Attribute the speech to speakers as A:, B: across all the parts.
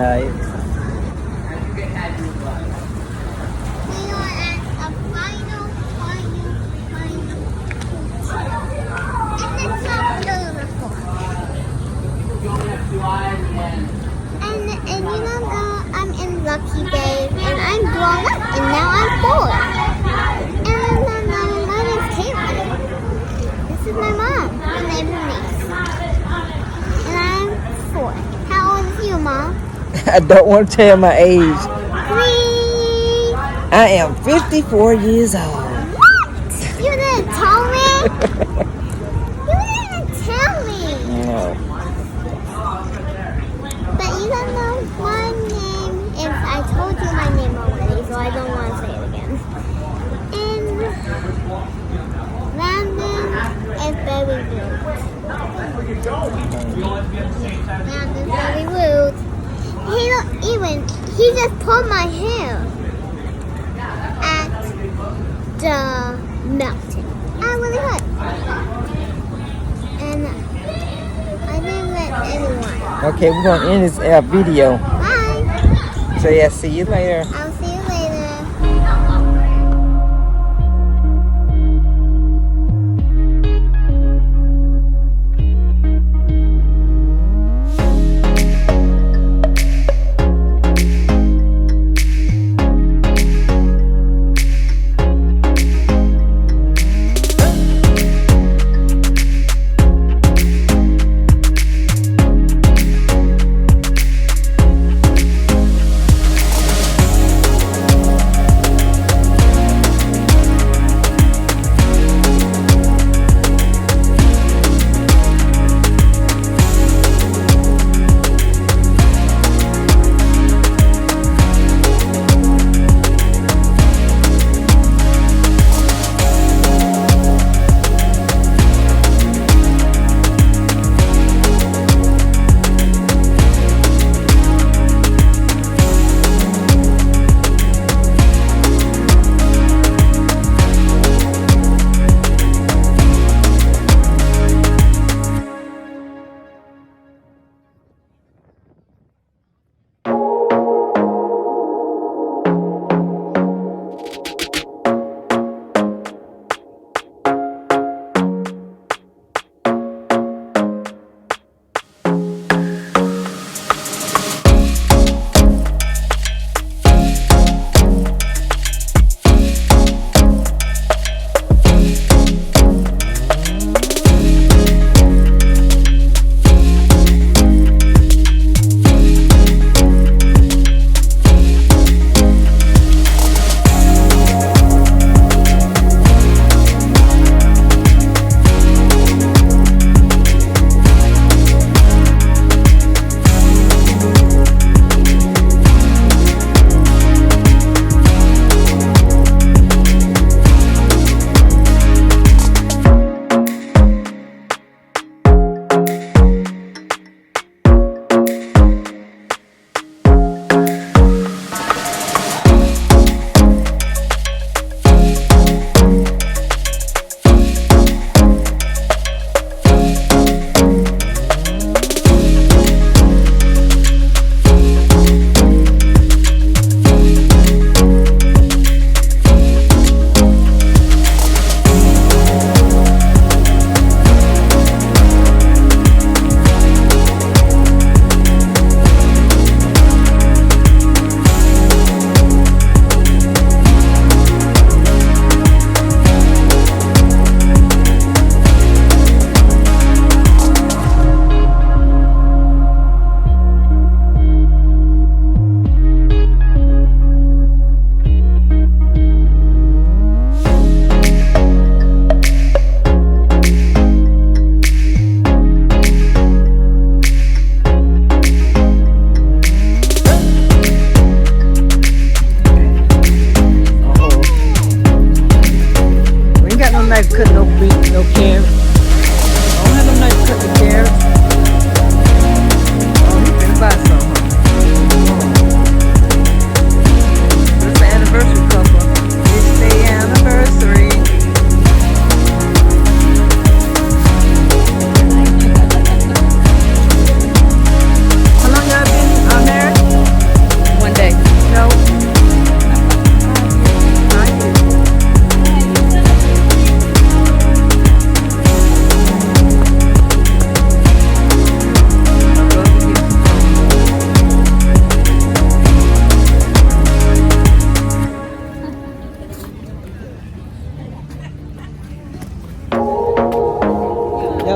A: Alright.
B: We are at the final. And it's not beautiful. And you know, I'm in Lucky Days, and I'm grown up, and now I'm 4. And my name is Caitlin. This is my mom, my neighbor niece. And I'm 4. How old is you, Mom?
A: I don't want to tell my age.
B: 3.
A: I am 54 years old.
B: What? You didn't tell me? You didn't tell me.
A: No.
B: But you don't know my name. If I told you my name already, so I don't want to say it again. And Landon is very rude. Landon's very rude. He just pulled my hair at the mountain. I really hurt. And I didn't let anyone.
A: Okay, we're going to end this video.
B: Bye.
A: So yeah, see you later.
B: I'll see you later.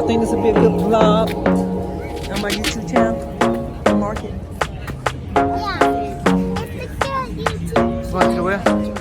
A: think this would be a good vlog on my YouTube channel? Market.
B: Yeah. It's a good YouTube.
A: Going to the well?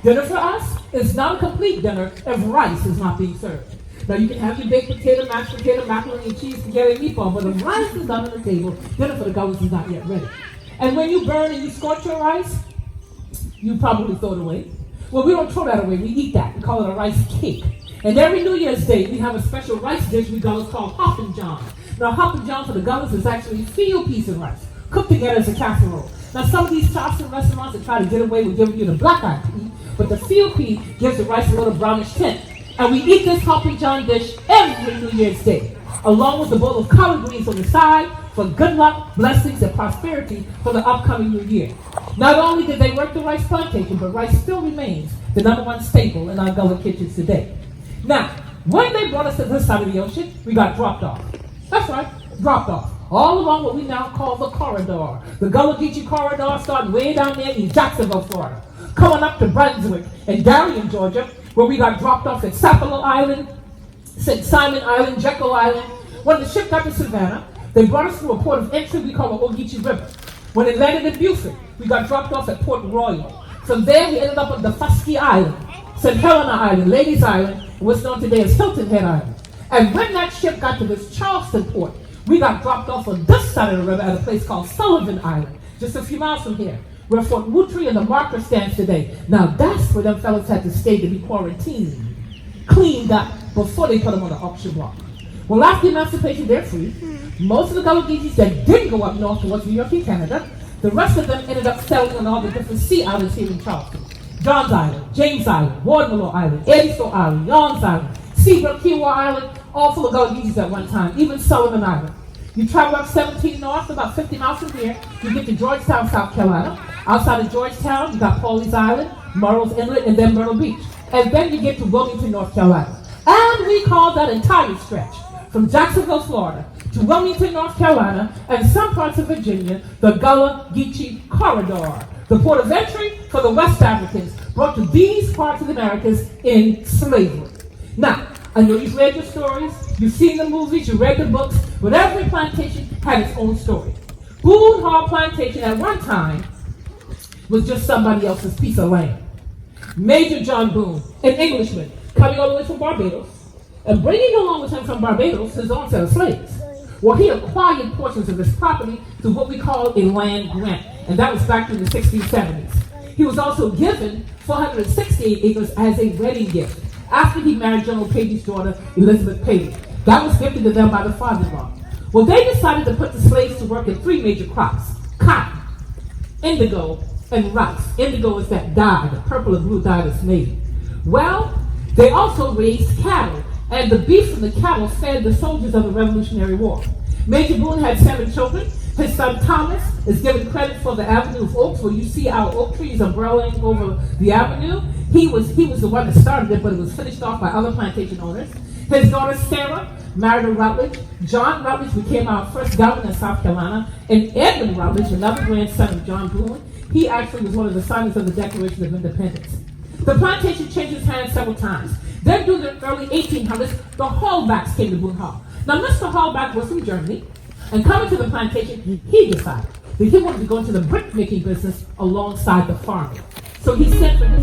C: Dinner for us is not a complete dinner if rice is not being served. Now you can have your baked potato, mashed potato, macaroni and cheese, spaghetti, and meatball, but if rice is not on the table, dinner for the Gullahs is not yet ready. And when you burn and you scorch your rice, you probably throw it away. Well, we don't throw that away. We eat that. We call it a rice cake. And every New Year's Day, we have a special rice dish we Gullahs call Hoppin' John. Now, Hoppin' John for the Gullahs is actually field piece of rice, cooked together as a casserole. Now, some of these Charleston restaurants that try to get away with giving you the black-eyed pea, but the field pea gives the rice a little brownish tint. And we eat this Hoppin' John dish every New Year's Day, along with a bowl of collard greens on the side for good luck, blessings, and prosperity for the upcoming new year. Not only did they work the rice plantation, but rice still remains the #1 staple in our Gullah kitchens today. Now, when they brought us to this side of the ocean, we got dropped off. That's right, dropped off. All along what we now call the corridor. The Gullah Geechee corridor starting way down there in Jacksonville, Florida. Coming up to Brunswick and Darien, Georgia, where we got dropped off at Sapelo Island, St. Simon Island, Jekyll Island. When the ship got to Savannah, they brought us through a port of entry we call the Ogeechee River. When it landed in Beaufort, we got dropped off at Port Royal. From there, we ended up on the Fusky Island, St. Helena Island, Ladies Island, and what's known today as Hilton Head Island. And when that ship got to this Charleston port, we got dropped off on this side of the river at a place called Sullivan Island, just a few miles from here, where Fort Wootry and the marker stands today. Now that's where them fellas had to stay to be quarantined, cleaned up, before they put them on the auction block. Well, after emancipation, they're free. Most of the Gullah Geechees that didn't go up north towards New York and Canada, the rest of them ended up settling on all the different sea islands here in Charleston. Johns Island, James Island, Wardmillow Island, Eddystone Island, Yonge Island, Seabrook, Kiowa Island, all full of Gullah Geechees at one time, even Sullivan Island. You travel up 17 north, about 50 miles from here, you get to Georgetown, South Carolina. Outside of Georgetown, you got Pawleys Island, Murrells Inlet, and then Myrtle Beach. And then you get to Wilmington, North Carolina. And we call that entire stretch from Jacksonville, Florida, to Wilmington, North Carolina, and some parts of Virginia, the Gullah Geechee Corridor, the port of entry for the West Africans brought to these parts of the Americas in slavery. Now, I know you've read your stories, you've seen the movies, you read the books, but every plantation had its own story. Boone Hall Plantation at one time was just somebody else's piece of land. Major John Boone, an Englishman, coming all the way from Barbados, and bringing along with him from Barbados his own set of slaves. Well, he acquired portions of his property through what we call a land grant, and that was back in the 1670s. He was also given 468 acres as a wedding gift after he married General Page's daughter, Elizabeth Page. That was gifted to them by the father-in-law. Well, they decided to put the slaves to work in 3 major crops: cotton, indigo, and rice. Indigo is that dye, the purple and blue dye that's made. Well, they also raised cattle, and the beef from the cattle fed the soldiers of the Revolutionary War. Major Boone had 7 children. His son Thomas is given credit for the Avenue of Oaks, where you see our oak trees umbrellaing over the avenue. He was the one that started it, but it was finished off by other plantation owners. His daughter Sarah married a Rutledge. John Rutledge became our first governor in South Carolina. And Edmund Rutledge, another grandson of John Boone, he actually was one of the signers of the Declaration of Independence. The plantation changed its hands several times. Then during the early 1800s, the Hallbacks came to Boone Hall. Now, Mr. Hallback was from Germany, and coming to the plantation, he decided that he wanted to go into the brick-making business alongside the farming. So he sent for his